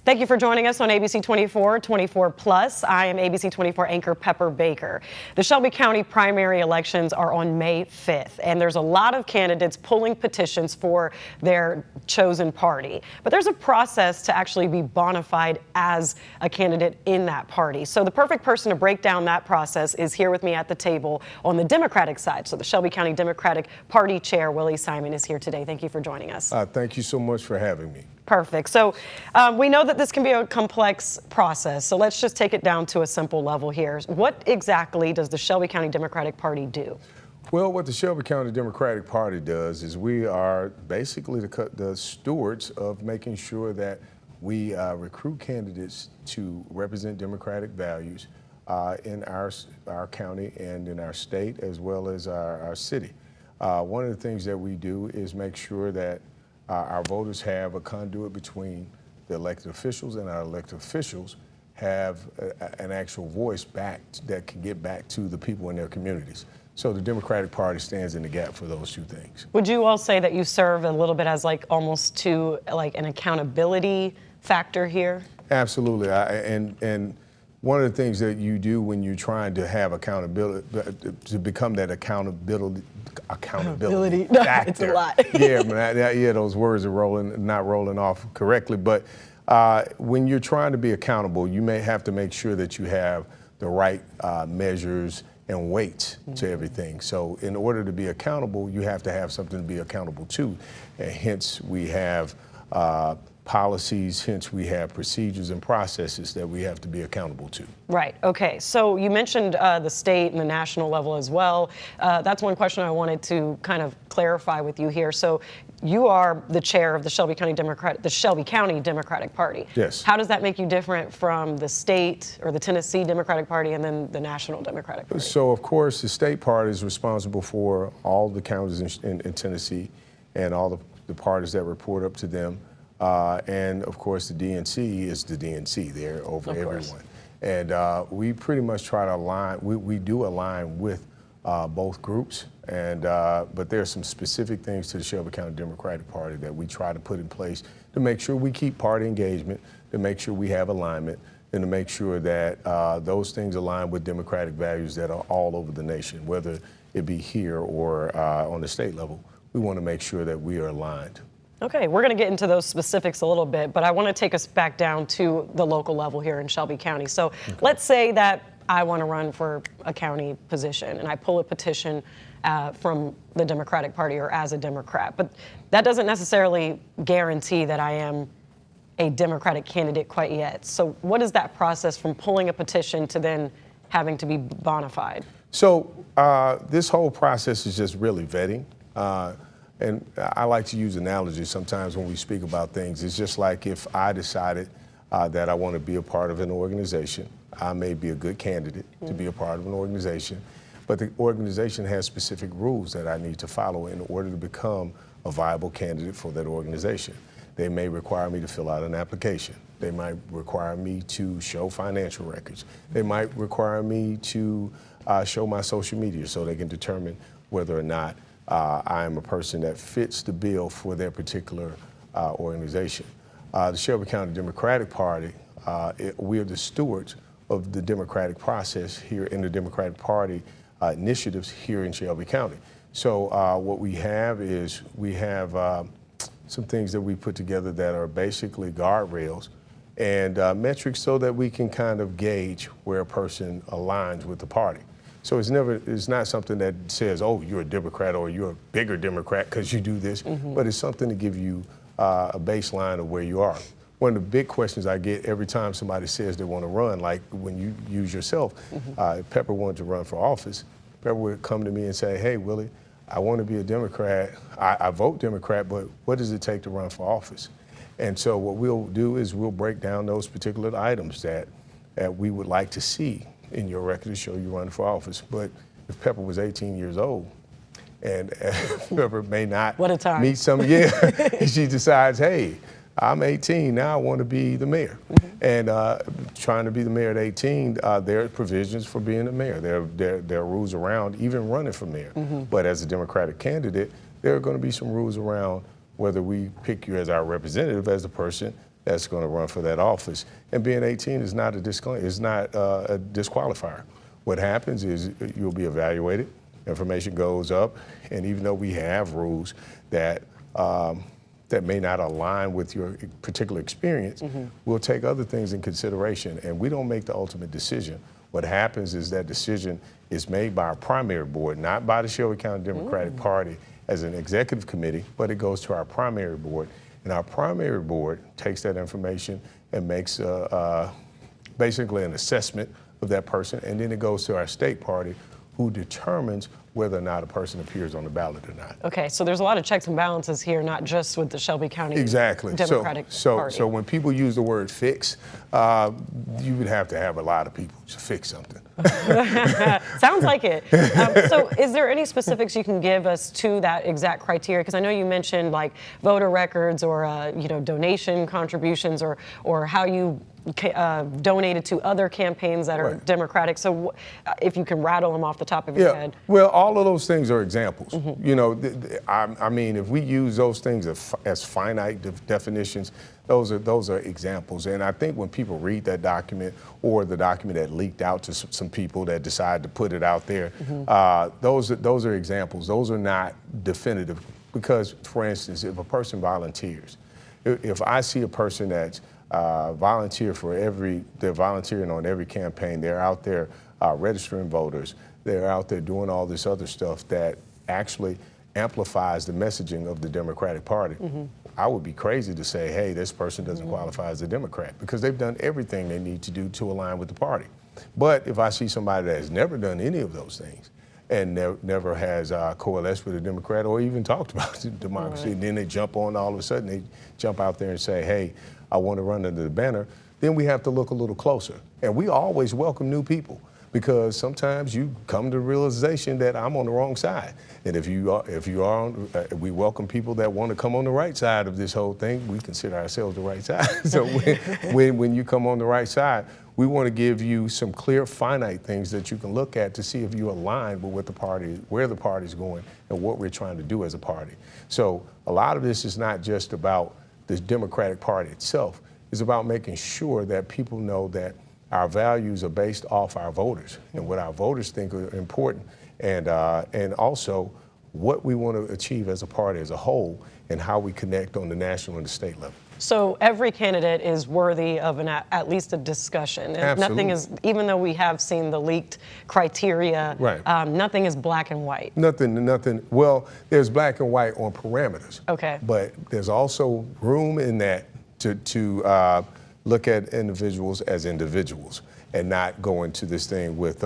Thank you for joining us on ABC24, 24+. I am ABC24 anchor Pepper Baker. The Shelby County primary elections are on May 5th, and there's a lot of candidates pulling petitions for their chosen party. But there's a process to actually be bona fide as a candidate in that party. So the perfect person to break down that process is here with me at the table on the Democratic side. So the Shelby County Democratic Party Chair Willie Simon is here today. Thank you for joining us. Thank you so much for having me. Perfect. So we know that this can be a complex process, so let's just take it down to a simple level here. What exactly does the Shelby County Democratic Party do? Well, what the Shelby County Democratic Party does is we are basically the stewards of making sure that we recruit candidates to represent democratic values in our county and in our state as well as our city. One of the things that we do is make sure that our voters have a conduit between the elected officials, and our elected officials have an actual voice back that can get back to the people in their communities. So the Democratic Party stands in the gap for those two things. Would you all say that you serve a little bit as almost to an accountability factor here? Absolutely, and one of the things that you do when you're trying to have accountability, to become that accountability factor. It's a lot. Yeah, those words are not rolling off correctly. But when you're trying to be accountable, you may have to make sure that you have the right measures and weights to everything. So in order to be accountable, you have to have something to be accountable to. And hence we have policies, hence we have procedures and processes that we have to be accountable to. Right, okay. So you mentioned the state and the national level as well. That's one question I wanted to kind of clarify with you here. So you are the chair of the Shelby County Democratic Party. Yes. How does that make you different from the state or the Tennessee Democratic Party and then the National Democratic Party? So of course the state party is responsible for all the counties in Tennessee and all the parties that report up to them. And of course the DNC is the DNC. They're over everyone. And we pretty much try to align, we do align with both groups, and but there are some specific things to the Shelby County Democratic Party that we try to put in place to make sure we keep party engagement, to make sure we have alignment, and to make sure that those things align with democratic values that are all over the nation, whether it be here or on the state level. We want to make sure that we are aligned. Okay, we're going to get into those specifics a little bit, but I want to take us back down to the local level here in Shelby County. So let's say that I want to run for a county position and I pull a petition from the Democratic Party or as a Democrat, but that doesn't necessarily guarantee that I am a Democratic candidate quite yet. So what is that process from pulling a petition to then having to be bona fide? So this whole process is just really vetting. And I like to use analogies sometimes when we speak about things. It's just like if I decided that I want to be a part of an organization, I may be a good candidate to be a part of an organization, but the organization has specific rules that I need to follow in order to become a viable candidate for that organization. They may require me to fill out an application. They might require me to show financial records. They might require me to show my social media so they can determine whether or not I am a person that fits the bill for their particular organization. The Shelby County Democratic Party, we are the stewards of the democratic process here in the Democratic Party initiatives here in Shelby County. So what we have is we have some things that we put together that are basically guardrails and metrics so that we can kind of gauge where a person aligns with the party. So it's not something that says, oh, you're a Democrat or you're a bigger Democrat because you do this, but it's something to give you a baseline of where you are. One of the big questions I get every time somebody says they want to run, like when you use yourself, if Pepper wanted to run for office, Pepper would come to me and say, hey, Willie, I want to be a Democrat. I vote Democrat, but what does it take to run for office? And so what we'll do is we'll break down those particular items that we would like to see in your record to show you running for office. But if Pepper was 18 years old and Pepper may not meet some, she decides, hey, I'm 18, now I want to be the mayor. And trying to be the mayor at 18, there are provisions for being a mayor. There are rules around even running for mayor. But as a Democratic candidate, there are going to be some rules around whether we pick you as our representative, as the person that's going to run for that office. And being 18 is not a disqualifier. What happens is you'll be evaluated, information goes up, and even though we have rules that that may not align with your particular experience, we'll take other things in consideration, and we don't make the ultimate decision. What happens is that decision is made by our primary board, not by the Shelby County Democratic Party as an executive committee, but it goes to our primary board, and our primary board takes that information and makes basically an assessment of that person, and then it goes to our state party, who determines whether or not a person appears on the ballot or not. Okay, so there's a lot of checks and balances here, not just with the Shelby County Democratic Party. So when people use the word fix, you would have to have a lot of people to fix something. Sounds like it. So is there any specifics you can give us to that exact criteria? Because I know you mentioned like voter records or donation contributions or how you donated to other campaigns that are Democratic. So if you can rattle them off the top of your head. Well, all of those things are examples. You know, I mean, if we use those things as finite definitions, those are examples. And I think when people read that document or the document that leaked out to some people that decide to put it out there, those are examples. Those are not definitive because, for instance, if a person volunteers, if I see a person that's they're volunteering on every campaign, they're out there registering voters, they're out there doing all this other stuff that actually amplifies the messaging of the Democratic Party. I would be crazy to say, hey, this person doesn't qualify as a Democrat, because they've done everything they need to do to align with the party. But if I see somebody that has never done any of those things and never has coalesced with a Democrat or even talked about democracy, and then they jump on all of a sudden, they jump out there and say, hey, I want to run under the banner, then we have to look a little closer. And we always welcome new people, because sometimes you come to the realization that I'm on the wrong side. And if you are on, we welcome people that want to come on the right side of this whole thing. We consider ourselves the right side. So when you come on the right side, we want to give you some clear, finite things that you can look at to see if you align with what the party, where the party's going, and what we're trying to do as a party. So a lot of this is not just about the Democratic Party itself. It's about making sure that people know that our values are based off our voters and what our voters think are important, and also what we want to achieve as a party as a whole, and how we connect on the national and the state level. So every candidate is worthy of at least a discussion. And Absolutely. nothing is, even though we have seen the leaked criteria, nothing is black and white. Nothing. Well, there's black and white on parameters. Okay. But there's also room in that to look at individuals as individuals and not go into this thing with,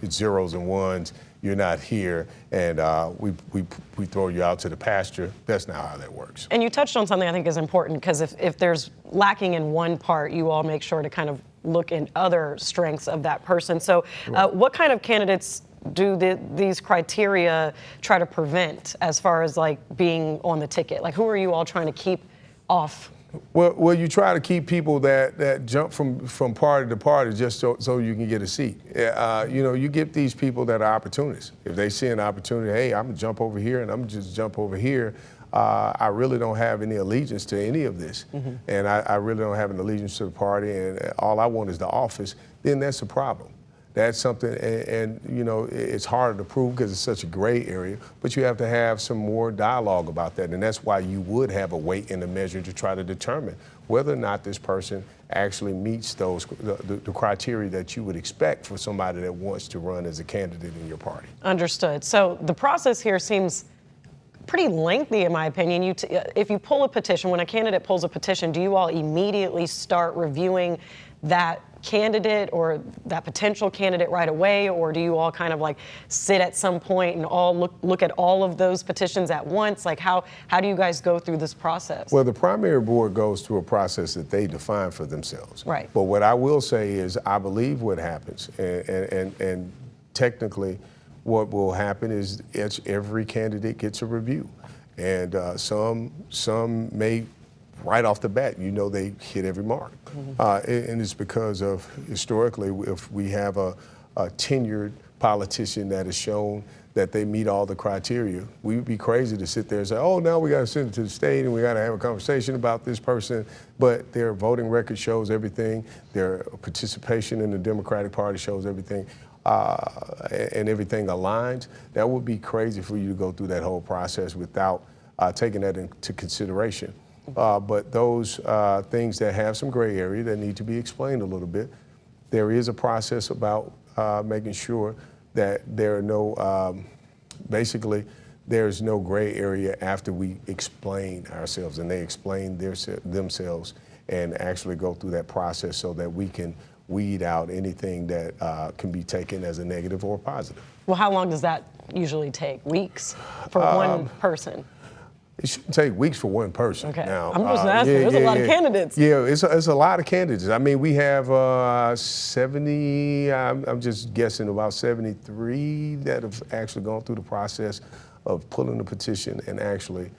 it's zeros and ones, you're not here, and we throw you out to the pasture. That's not how that works. And you touched on something I think is important, because if there's lacking in one part, you all make sure to kind of look in other strengths of that person. So what kind of candidates do these criteria try to prevent as far as like being on the ticket? Like, who are you all trying to keep off? Well, you try to keep people that jump from party to party just so you can get a seat. You get these people that are opportunists. If they see an opportunity, hey, I'm gonna jump over here and I'm gonna just jump over here. I really don't have any allegiance to any of this, and I really don't have an allegiance to the party, and all I want is the office. Then that's a problem. That's something, and it's harder to prove because it's such a gray area, but you have to have some more dialogue about that, and that's why you would have a weight and a measure to try to determine whether or not this person actually meets the criteria that you would expect for somebody that wants to run as a candidate in your party. Understood. So the process here seems pretty lengthy, in my opinion. If you pull a petition, when a candidate pulls a petition, do you all immediately start reviewing that candidate or that potential candidate right away, or do you all kind of like sit at some point and all look at all of those petitions at once? Like how do you guys go through this process? Well, the primary board goes through a process that they define for themselves. Right. But what I will say is I believe what happens, and technically what will happen is every candidate gets a review, and some may right off the bat, they hit every mark. And it's because of, historically, if we have a tenured politician that has shown that they meet all the criteria. We would be crazy to sit there and say, oh, now we got to send it to the state and we got to have a conversation about this person. But their voting record shows everything. Their participation in the Democratic Party shows everything. And everything aligns. That would be crazy for you to go through that whole process without taking that into consideration. But those things that have some gray area that need to be explained a little bit, there is a process about making sure that there are no, basically, there's no gray area after we explain ourselves and they explain themselves and actually go through that process so that we can weed out anything that can be taken as a negative or positive. Well, how long does that usually take? Weeks for one person? It shouldn't take weeks for one person. Okay. Now, I'm just asking. There's a lot of candidates. Yeah, it's a lot of candidates. I mean, we have 70, I'm just guessing about 73 that have actually gone through the process of pulling the petition and actually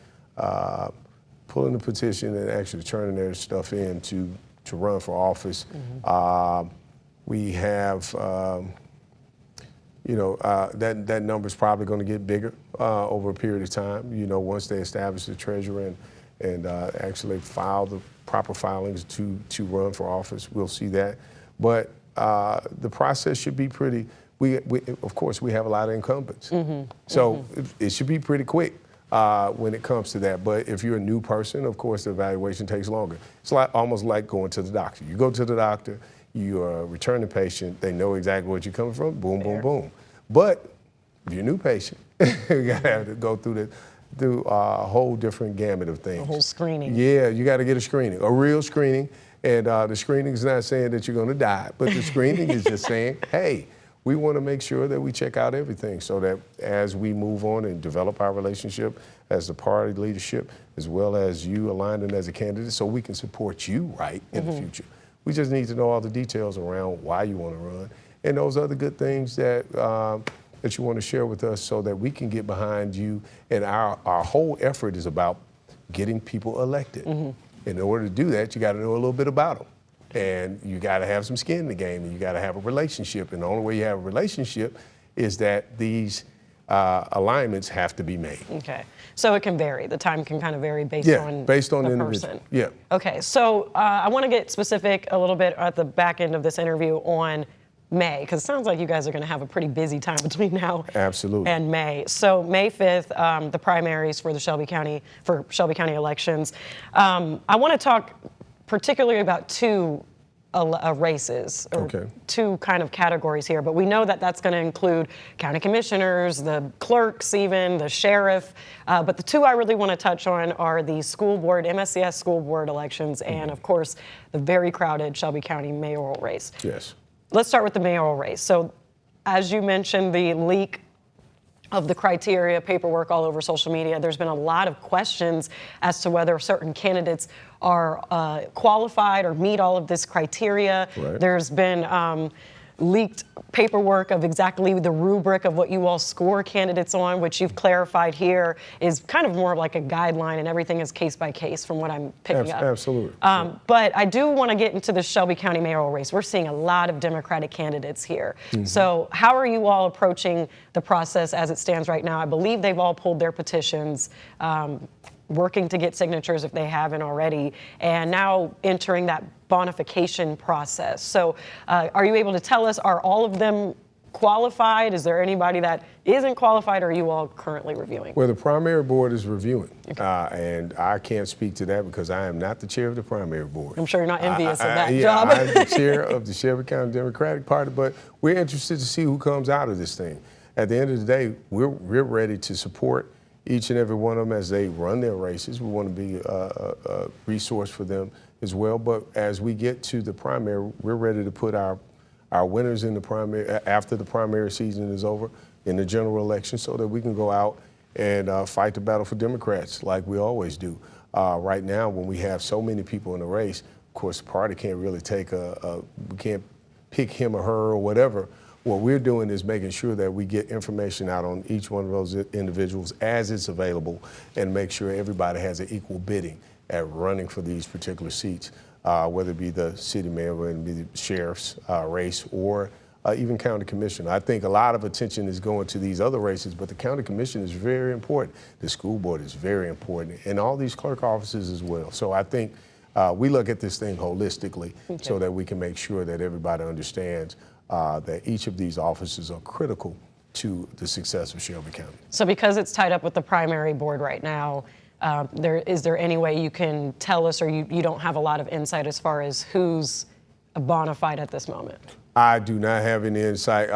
turning their stuff in to run for office. Mm-hmm. We have, that number's probably going to get bigger over a period of time. You know, once they establish the treasurer and actually file the proper filings to run for office, we'll see that. But the process should be pretty. Of course, we have a lot of incumbents, so it should be pretty quick when it comes to that. But if you're a new person, of course, the evaluation takes longer. It's almost like going to the doctor. You go to the doctor. You're a returning patient. They know exactly what you're coming from. Boom, boom, boom. But if you're a new patient, you gotta have to go through a whole different gamut of things. A whole screening. Yeah, you got to get a screening, a real screening. And the screening is not saying that you're going to die, but the screening is just saying, hey, we want to make sure that we check out everything so that as we move on and develop our relationship as the party leadership, as well as you aligning as a candidate, so we can support you right in the future. We just need to know all the details around why you want to run and those other good things that that you want to share with us so that we can get behind you. And our whole effort is about getting people elected. In order to do that, you got to know a little bit about them. And you got to have some skin in the game, and you got to have a relationship. And the only way you have a relationship is that these alignments have to be made. Okay, so it can vary. The time can kind of vary based on the person. Yeah. Okay, so I want to get specific a little bit at the back end of this interview on May, because it sounds like you guys are going to have a pretty busy time between now and May. So May 5th, the primaries for the Shelby County elections. I want to talk particularly about two races, or two kind of categories here, but we know that that's going to include county commissioners, the clerks even, the sheriff, but the two I really want to touch on are the school board, MSCS school board elections, and of course the very crowded Shelby County mayoral race. Yes. Let's start with the mayoral race. So as you mentioned, the leak of the criteria, paperwork all over social media, there's been a lot of questions as to whether certain candidates are qualified or meet all of this criteria. Right. There's been leaked paperwork of exactly the rubric of what you all score candidates on, which you've clarified here is kind of more like a guideline, and everything is case by case from what I'm picking up. Absolutely. But I do want to get into the Shelby County mayoral race. We're seeing a lot of Democratic candidates here. So how are you all approaching the process as it stands right now? I believe they've all pulled their petitions, working to get signatures if they haven't already, and now entering that bonification process. So are you able to tell us, are all of them qualified? Is there anybody that isn't qualified, or are you all currently reviewing? Well, the primary board is reviewing, and I can't speak to that because I am not the chair of the primary board. I'm sure you're not envious of that job. I'm the chair of the Shelby County Democratic Party, but we're interested to see who comes out of this thing. At the end of the day, we're ready to support each and every one of them as they run their races. We want to be a resource for them as well. But as we get to the primary, we're ready to put our winners in the primary after the primary season is over in the general election, so that we can go out and fight the battle for Democrats like we always do. Right now, when we have so many people in the race, of course, the party can't really take we can't pick him or her or whatever. What we're doing is making sure that we get information out on each one of those individuals as it's available, and make sure everybody has an equal bidding at running for these particular seats, whether it be the city mayor, whether it be the sheriff's race, or even county commissioner. I think a lot of attention is going to these other races, but the county commission is very important. The school board is very important, and all these clerk offices as well. So I think we look at this thing holistically so that we can make sure that everybody understands that each of these offices are critical to the success of Shelby County. So because it's tied up with the primary board right now, is there any way you can tell us, or you don't have a lot of insight as far as who's bona fide at this moment? I do not have any insight.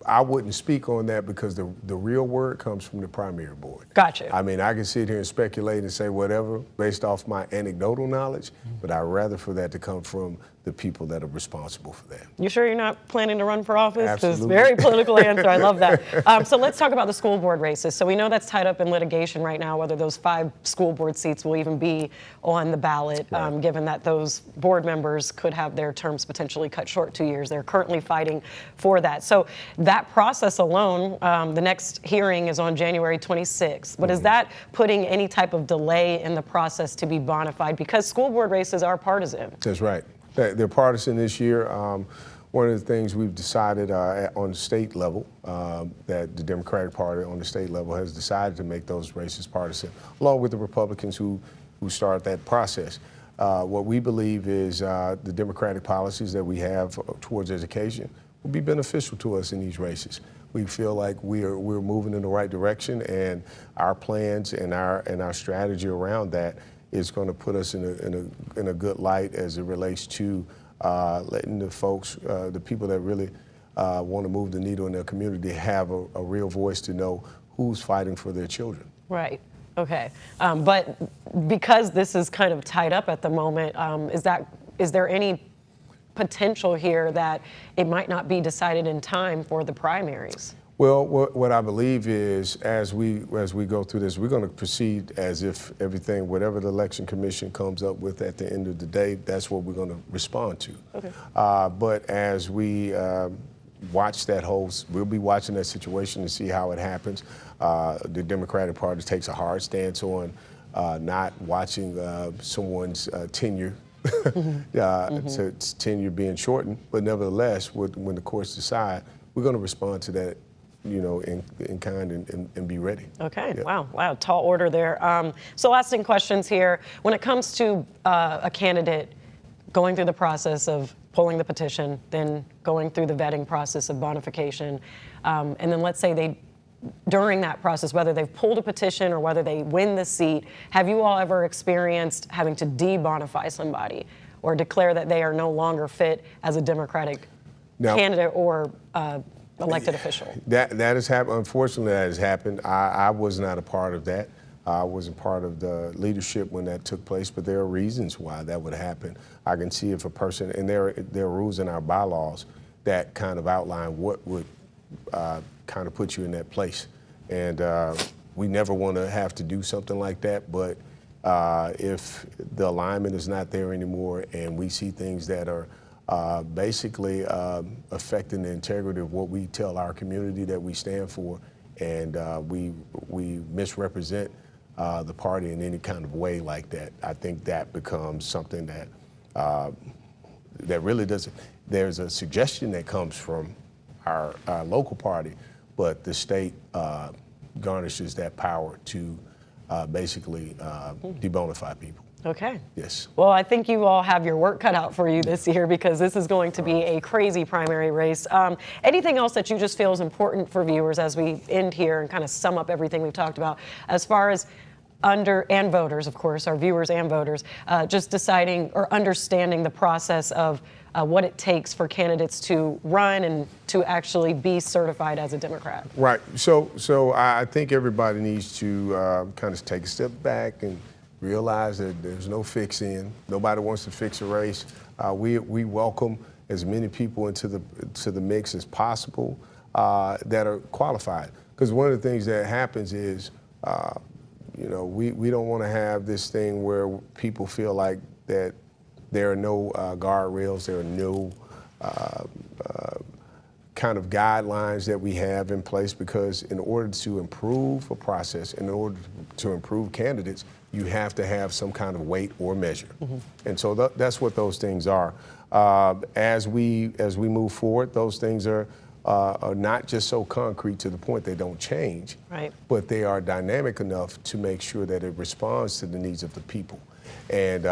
I wouldn't speak on that because the real word comes from the primary board. Gotcha. I mean, I can sit here and speculate and say whatever based off my anecdotal knowledge, but I'd rather for that to come from the people that are responsible for that. You sure you're not planning to run for office? Absolutely. Very political answer. I love that. So let's talk about the school board races. So we know that's tied up in litigation right now, whether those 5 school board seats will even be on the ballot, right. Given that those board members could have their terms potentially cut short 2 years. They're currently fighting for that. So that process alone, the next hearing is on January 26th. But is that putting any type of delay in the process to be bona fide? Because school board races are partisan. That's right. They're partisan this year. One of the things we've decided on the state level, that the Democratic Party on the state level has decided to make those races partisan, along with the Republicans who start that process. What we believe is the Democratic policies that we have towards education will be beneficial to us in these races. We feel like we're moving in the right direction, and our plans and our strategy around that is going to put us in a good light as it relates to letting the folks, the people that really want to move the needle in their community, have a real voice to know who's fighting for their children. Right. Okay. But because this is kind of tied up at the moment, is there any potential here that it might not be decided in time for the primaries? Well, what I believe is as we go through this, we're going to proceed as if everything, whatever the Election Commission comes up with at the end of the day, that's what we're going to respond to. Okay. But as we watch we'll be watching that situation to see how it happens. The Democratic Party takes a hard stance on not watching someone's tenure. So tenure being shortened, but nevertheless, when the courts decide, we're going to respond to that, in kind and be ready. Okay. Yeah. Wow. Tall order there. So lasting questions here. When it comes to a candidate going through the process of pulling the petition, then going through the vetting process of bonification, and then let's say during that process, whether they've pulled a petition or whether they win the seat, have you all ever experienced having to debonify somebody or declare that they are no longer fit as a Democratic candidate or elected official? That has happened. Unfortunately, that has happened. I was not a part of that. I wasn't part of the leadership when that took place, but there are reasons why that would happen. I can see if a person, and there are rules in our bylaws that kind of outline what would kind of put you in that place. And we never want to have to do something like that, but if the alignment is not there anymore and we see things that are basically affecting the integrity of what we tell our community that we stand for, and we misrepresent the party in any kind of way like that, I think that becomes something that that really doesn't. There's a suggestion that comes from our local party, but the state garnishes that power to basically debonify people. Okay. Yes. Well, I think you all have your work cut out for you this year because this is going to be a crazy primary race. Anything else that you just feel is important for viewers as we end here and kind of sum up everything we've talked about as far as and voters, of course, our viewers and voters, just deciding or understanding the process of what it takes for candidates to run and to actually be certified as a Democrat? Right. So I think everybody needs to kind of take a step back and realize that there's no fix-in. Nobody wants to fix a race. We welcome as many people into the mix as possible that are qualified. Because one of the things that happens is, we don't want to have this thing where people feel like that there are no guardrails, there are no kind of guidelines that we have in place, because in order to improve a process, in order to improve candidates, you have to have some kind of weight or measure. And so that's what those things are. As we move forward, those things are not just so concrete to the point they don't change, right, but they are dynamic enough to make sure that it responds to the needs of the people. And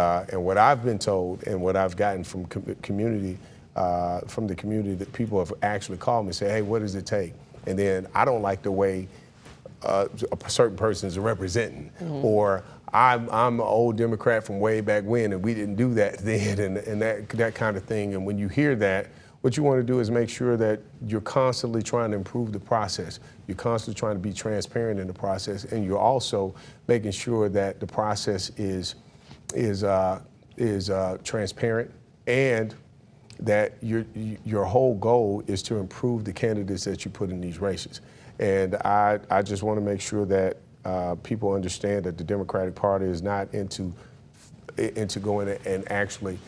what I've been told and what I've gotten from community, from the community, that people have actually called me and say, hey, what does it take? And then I don't like the way a certain person is representing, or I'm an old Democrat from way back when, and we didn't do that then, and that kind of thing. And when you hear that, what you want to do is make sure that you're constantly trying to improve the process. You're constantly trying to be transparent in the process, and you're also making sure that the process is transparent, and that your whole goal is to improve the candidates that you put in these races. And I just want to make sure that people understand that the Democratic Party is not into going and actually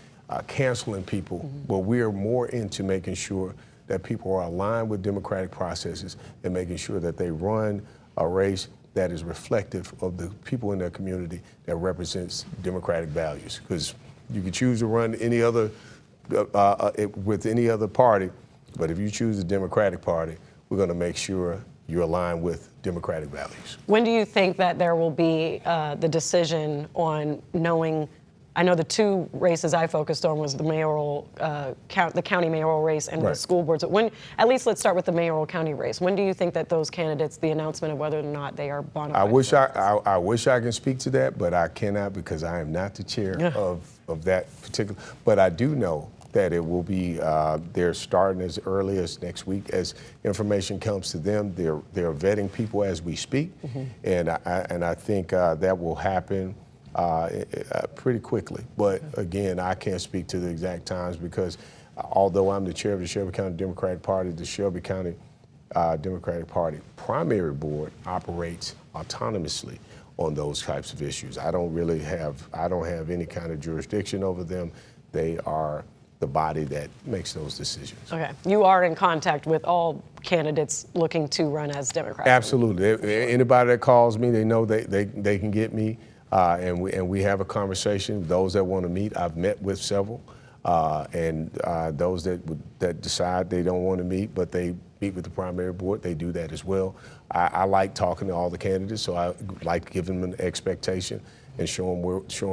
canceling people, but we are more into making sure that people are aligned with democratic processes and making sure that they run a race that is reflective of the people in their community, that represents democratic values. Because you can choose to run any other with any other party, but if you choose the Democratic Party, we're going to make sure you're aligned with democratic values. When do you think that there will be the decision on knowing? I know the two races I focused on was the mayoral, the county mayoral race and the school boards. When, at least let's start with the mayoral county race. When do you think that those candidates, the announcement of whether or not they are bona fide? I wish I can speak to that, but I cannot, because I am not the chair of that particular. But I do know that it will be, they're starting as early as next week. As information comes to them, they're vetting people as we speak, and I think that will happen pretty quickly. But again, I can't speak to the exact times, because although I'm the chair of the Shelby County Democratic Party, the Shelby County Democratic Party primary board operates autonomously on those types of issues. I don't have any kind of jurisdiction over them. They are the body that makes those decisions. Okay. You are in contact with all candidates looking to run as Democrats? Absolutely. Anybody that calls me, they know they can get me, and we have a conversation. Those that want to meet, I've met with several, and those that decide they don't want to meet, but they meet with the primary board, they do that as well. I like talking to all the candidates, so I like giving them an expectation and showing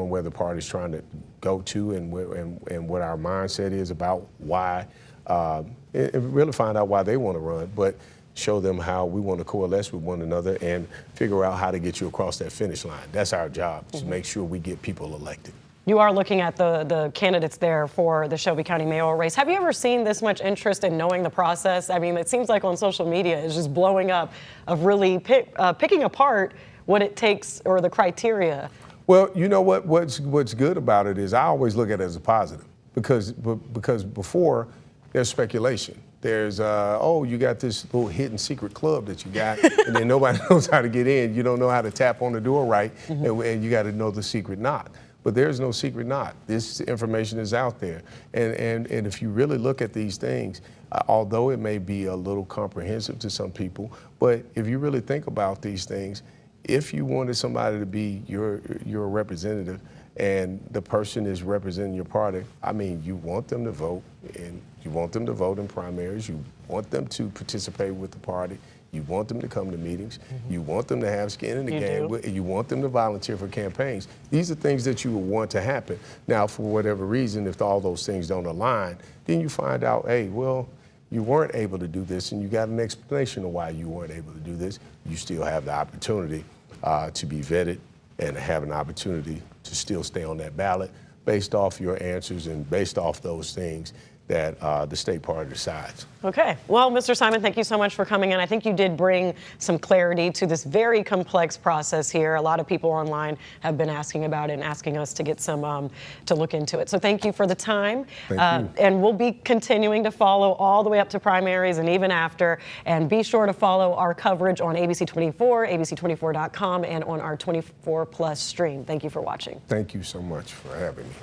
where the party's trying to go to, and what our mindset is about why, and really find out why they want to run, but show them how we want to coalesce with one another and figure out how to get you across that finish line. That's our job, to make sure we get people elected. You are looking at the candidates there for the Shelby County mayoral race. Have you ever seen this much interest in knowing the process? I mean, it seems like on social media it's just blowing up, of really picking apart what it takes or the criteria. Well, you know what's good about it is I always look at it as a positive, because before there's speculation. There's, oh, you got this little hidden secret club that you got, and then nobody knows how to get in. You don't know how to tap on the door right, and you got to know the secret knock. But there's no secret knock. This information is out there. And if you really look at these things, although it may be a little comprehensive to some people, but if you really think about these things, if you wanted somebody to be your representative and the person is representing your party, I mean, you want them to vote, and you want them to vote in primaries. You want them to participate with the party. You want them to come to meetings. You want them to have skin in the game. You want them to volunteer for campaigns. These are things that you would want to happen. Now, for whatever reason, if all those things don't align, then you find out, hey, well, you weren't able to do this, and you got an explanation of why you weren't able to do this. You still have the opportunity to be vetted and have an opportunity to still stay on that ballot based off your answers and based off those things that the state party decides. Okay. Well, Mr. Simon, thank you so much for coming in. I think you did bring some clarity to this very complex process here. A lot of people online have been asking about it and asking us to get some, to look into it. So thank you for the time. Thank you. And we'll be continuing to follow all the way up to primaries and even after. And be sure to follow our coverage on ABC24, ABC24.com, and on our 24+ stream. Thank you for watching. Thank you so much for having me.